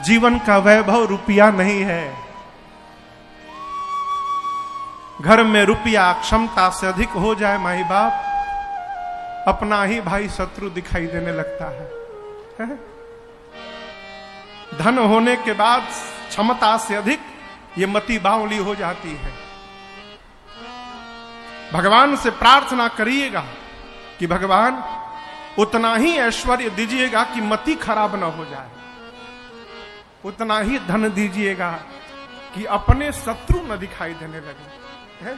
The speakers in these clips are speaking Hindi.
जीवन का वैभव रुपया नहीं है। घर में रुपया क्षमता से अधिक हो जाए माई बाप, अपना ही भाई शत्रु दिखाई देने लगता है। धन होने के बाद क्षमता से अधिक ये मति बावली हो जाती है। भगवान से प्रार्थना करिएगा कि भगवान उतना ही ऐश्वर्य दीजिएगा कि मति खराब ना हो जाए, उतना ही धन दीजिएगा कि अपने शत्रु न दिखाई देने लगे। है?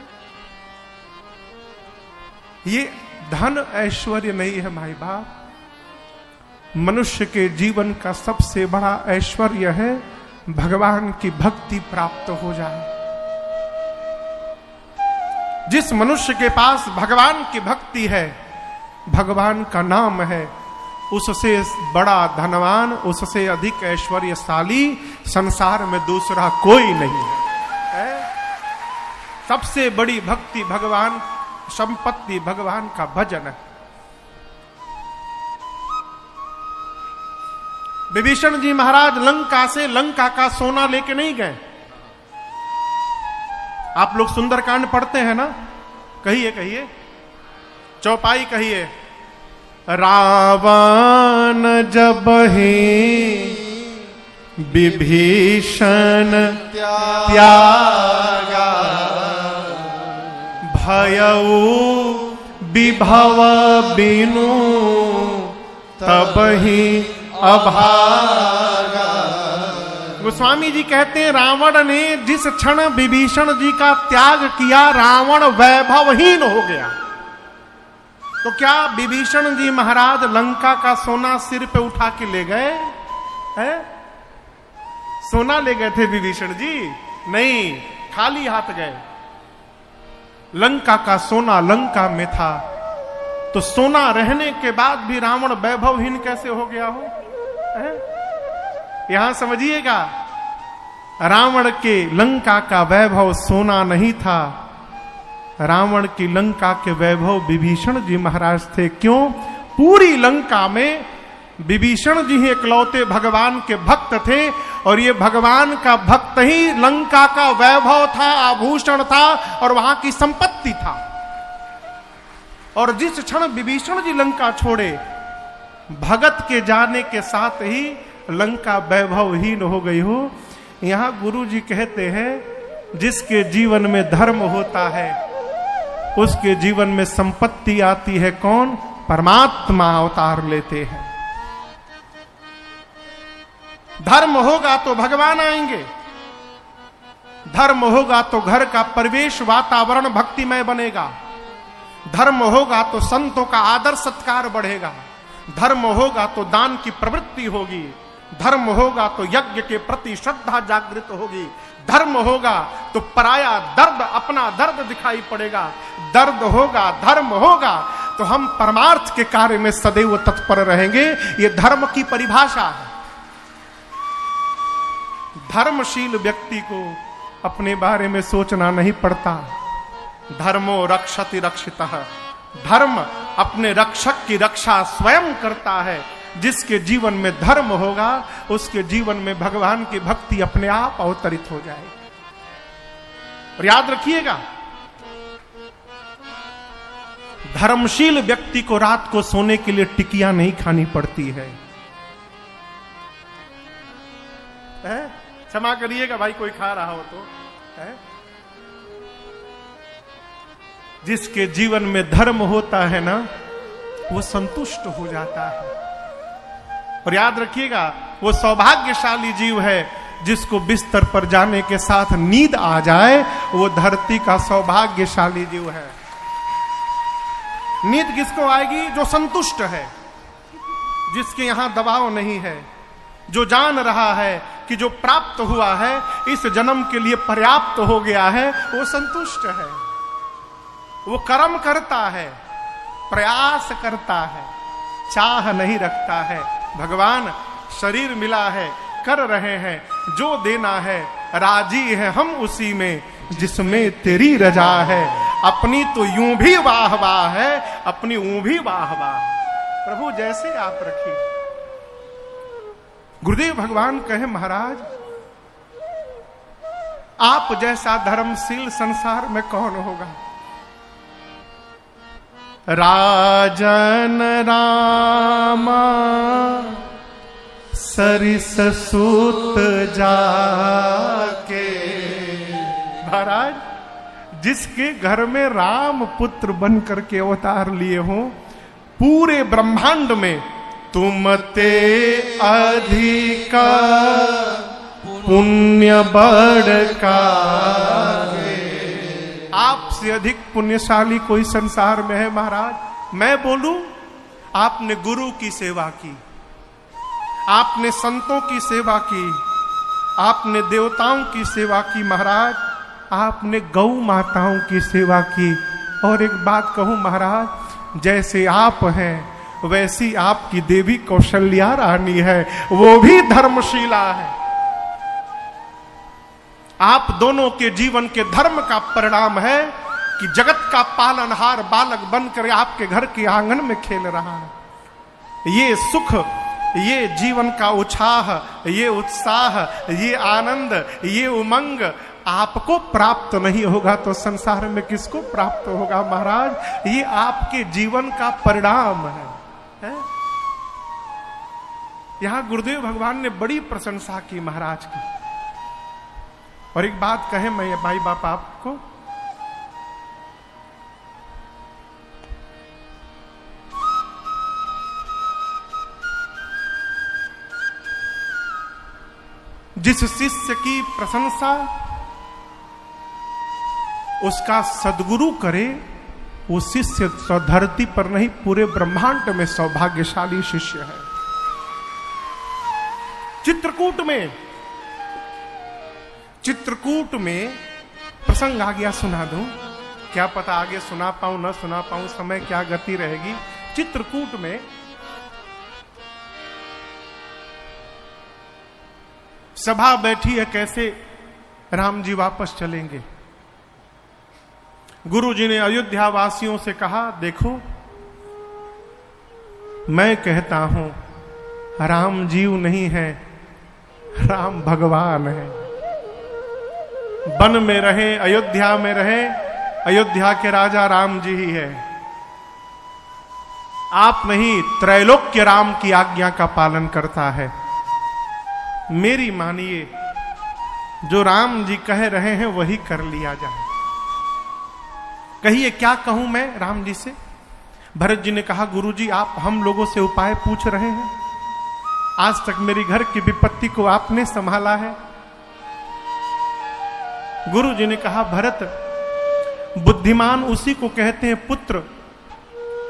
ये धन ऐश्वर्य नहीं है माई बाप। मनुष्य के जीवन का सबसे बड़ा ऐश्वर्य है भगवान की भक्ति प्राप्त हो जाए। जिस मनुष्य के पास भगवान की भक्ति है, भगवान का नाम है, उससे बड़ा धनवान, उससे अधिक ऐश्वर्यशाली संसार में दूसरा कोई नहीं है। सबसे बड़ी भक्ति भगवान, संपत्ति भगवान का भजन है। विभीषण जी महाराज लंका से लंका का सोना लेके नहीं गए। आप लोग सुंदरकांड पढ़ते हैं ना? कहिए कहिए, चौपाई कहिए। रावण जब ही विभीषण त्यागा, भयउ विभव बिनु तब ही अभागा। गोस्वामी जी कहते हैं रावण ने जिस क्षण विभीषण जी का त्याग किया, रावण वैभवहीन हो गया। तो क्या विभीषण जी महाराज लंका का सोना सिर पे उठा के ले गए हैं? सोना ले गए थे विभीषण जी? नहीं, खाली हाथ गए। लंका का सोना लंका में था, तो सोना रहने के बाद भी रावण वैभवहीन कैसे हो गया हो? यहां समझिएगा, रावण के लंका का वैभव सोना नहीं था, रावण की लंका के वैभव विभीषण जी महाराज थे। क्यों? पूरी लंका में विभीषण जी ही इकलौते भगवान के भक्त थे, और ये भगवान का भक्त ही लंका का वैभव था, आभूषण था और वहां की संपत्ति था। और जिस क्षण विभीषण जी लंका छोड़े, भगत के जाने के साथ ही लंका वैभवहीन हो गई हो। यहां गुरु जी कहते हैं जिसके जीवन में धर्म होता है उसके जीवन में संपत्ति आती है। कौन? परमात्मा अवतार लेते हैं। धर्म होगा तो भगवान आएंगे, धर्म होगा तो घर का परिवेश वातावरण भक्तिमय बनेगा, धर्म होगा तो संतों का आदर सत्कार बढ़ेगा, धर्म होगा तो दान की प्रवृत्ति होगी, धर्म होगा तो यज्ञ के प्रति श्रद्धा जागृत होगी, धर्म होगा तो पराया दर्द अपना दर्द दिखाई पड़ेगा, दर्द होगा, धर्म होगा तो हम परमार्थ के कार्य में सदैव तत्पर रहेंगे। ये धर्म की परिभाषा है। धर्मशील व्यक्ति को अपने बारे में सोचना नहीं पड़ता। धर्मो रक्षति रक्षितः, धर्म अपने रक्षक की रक्षा स्वयं करता है। जिसके जीवन में धर्म होगा उसके जीवन में भगवान की भक्ति अपने आप अवतरित हो जाएगी। और याद रखिएगा, धर्मशील व्यक्ति को रात को सोने के लिए टिकिया नहीं खानी पड़ती है। क्षमा करिएगा भाई, कोई खा रहा हो तो है? जिसके जीवन में धर्म होता है ना, वो संतुष्ट हो जाता है। और याद रखिएगा, वो सौभाग्यशाली जीव है जिसको बिस्तर पर जाने के साथ नींद आ जाए, वो धरती का सौभाग्यशाली जीव है। नींद किसको आएगी? जो संतुष्ट है, जिसके यहां दबाव नहीं है, जो जान रहा है कि जो प्राप्त हुआ है इस जन्म के लिए पर्याप्त हो गया है, वो संतुष्ट है। वो कर्म करता है, प्रयास करता है, चाह नहीं रखता है। भगवान शरीर मिला है, कर रहे हैं, जो देना है राजी है हम उसी में जिसमें तेरी रजा है। अपनी तो यूं भी वाह वाह है, अपनी यूं भी वाह वाह। प्रभु जैसे आप रखिए। गुरुदेव भगवान कहे महाराज आप जैसा धर्मशील संसार में कौन होगा। राजन रामा सरिस सूत जाके। महाराज जिसके घर में राम पुत्र बन करके अवतार लिए हों, पूरे ब्रह्मांड में तुम ते अधिका पुण्य बड़का। आपसे अधिक पुण्यशाली कोई संसार में है महाराज। मैं बोलूं, आपने गुरु की सेवा की, आपने संतों की सेवा की, आपने देवताओं की सेवा की महाराज, आपने गौ माताओं की सेवा की। और एक बात कहूं महाराज, जैसे आप हैं वैसी आपकी देवी कौशल्या रानी है, वो भी धर्मशीला है। आप दोनों के जीवन के धर्म का परिणाम है कि जगत का पालनहार बालक बनकर आपके घर के आंगन में खेल रहा है। ये सुख, ये जीवन का उत्साह, ये उत्साह, ये आनंद, ये उमंग आपको प्राप्त नहीं होगा तो संसार में किसको प्राप्त होगा महाराज। ये आपके जीवन का परिणाम है? यहां गुरुदेव भगवान ने बड़ी प्रशंसा की महाराज की। और एक बात कहे मैं भाई बाप आपको, जिस शिष्य की प्रशंसा उसका सद्गुरु करे, वो शिष्य धरती पर नहीं पूरे ब्रह्मांड में सौभाग्यशाली शिष्य है। चित्रकूट में प्रसंग आ गया, सुना दूं, क्या पता आगे सुना पाऊं न सुना पाऊं, समय क्या गति रहेगी। चित्रकूट में सभा बैठी है, कैसे राम जी वापस चलेंगे। गुरु जी ने अयोध्या वासियों से कहा, देखो मैं कहता हूं राम जीव नहीं है, राम भगवान है। वन में रहे, अयोध्या में रहे, अयोध्या के राजा राम जी ही है। आप नहीं, त्रैलोक्य राम की आज्ञा का पालन करता है। मेरी मानिए, जो राम जी कह रहे हैं वही कर लिया जाए। कहिए क्या कहूं मैं राम जी से। भरत जी ने कहा, गुरु जी आप हम लोगों से उपाय पूछ रहे हैं, आज तक मेरी घर की विपत्ति को आपने संभाला है। गुरु जी ने कहा, भरत बुद्धिमान उसी को कहते हैं पुत्र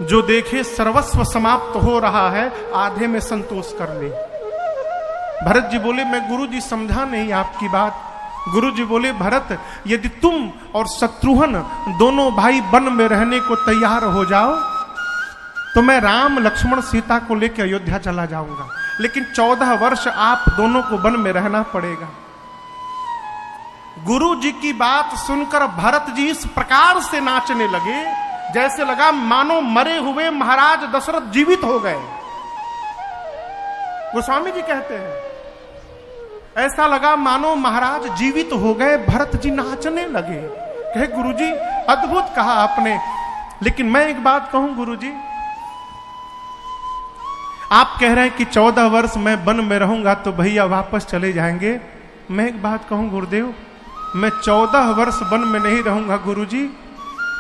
जो देखे सर्वस्व समाप्त हो रहा है, आधे में संतोष कर ले। भरत जी बोले, मैं गुरु जी समझा नहीं आपकी बात। गुरु जी बोले, भरत यदि तुम और शत्रुघ्न दोनों भाई वन में रहने को तैयार हो जाओ तो मैं राम लक्ष्मण सीता को लेकर अयोध्या चला जाऊंगा, लेकिन 14 वर्ष आप दोनों को वन में रहना पड़ेगा। गुरु जी की बात सुनकर भरत जी इस प्रकार से नाचने लगे जैसे लगा मानो मरे हुए महाराज दशरथ जीवित हो गए। गोस्वामी जी कहते हैं ऐसा लगा मानो महाराज जीवित हो गए। भरत जी नाचने लगे, कहे गुरु जी अद्भुत कहा आपने, लेकिन मैं एक बात कहूं गुरु जी, आप कह रहे हैं कि 14 वर्ष मैं वन में रहूंगा तो भैया वापस चले जाएंगे। मैं एक बात कहूं गुरुदेव, मैं 14 वर्ष वन में नहीं रहूंगा गुरु जी,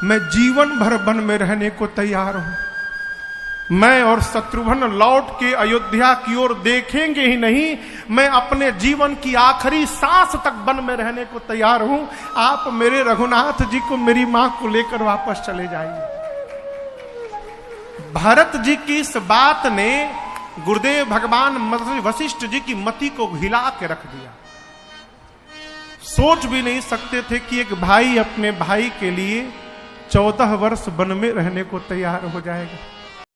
मैं जीवन भर वन में रहने को तैयार हूं। मैं और शत्रुघ्न लौट के अयोध्या की ओर देखेंगे ही नहीं, मैं अपने जीवन की आखिरी सांस तक वन में रहने को तैयार हूं। आप मेरे रघुनाथ जी को, मेरी मां को लेकर वापस चले जाइए। भरत जी की इस बात ने गुरुदेव भगवान वशिष्ठ जी की मति को हिला के रख दिया। सोच भी नहीं सकते थे कि एक भाई अपने भाई के लिए 14 वर्ष वन में रहने को तैयार हो जाएगा।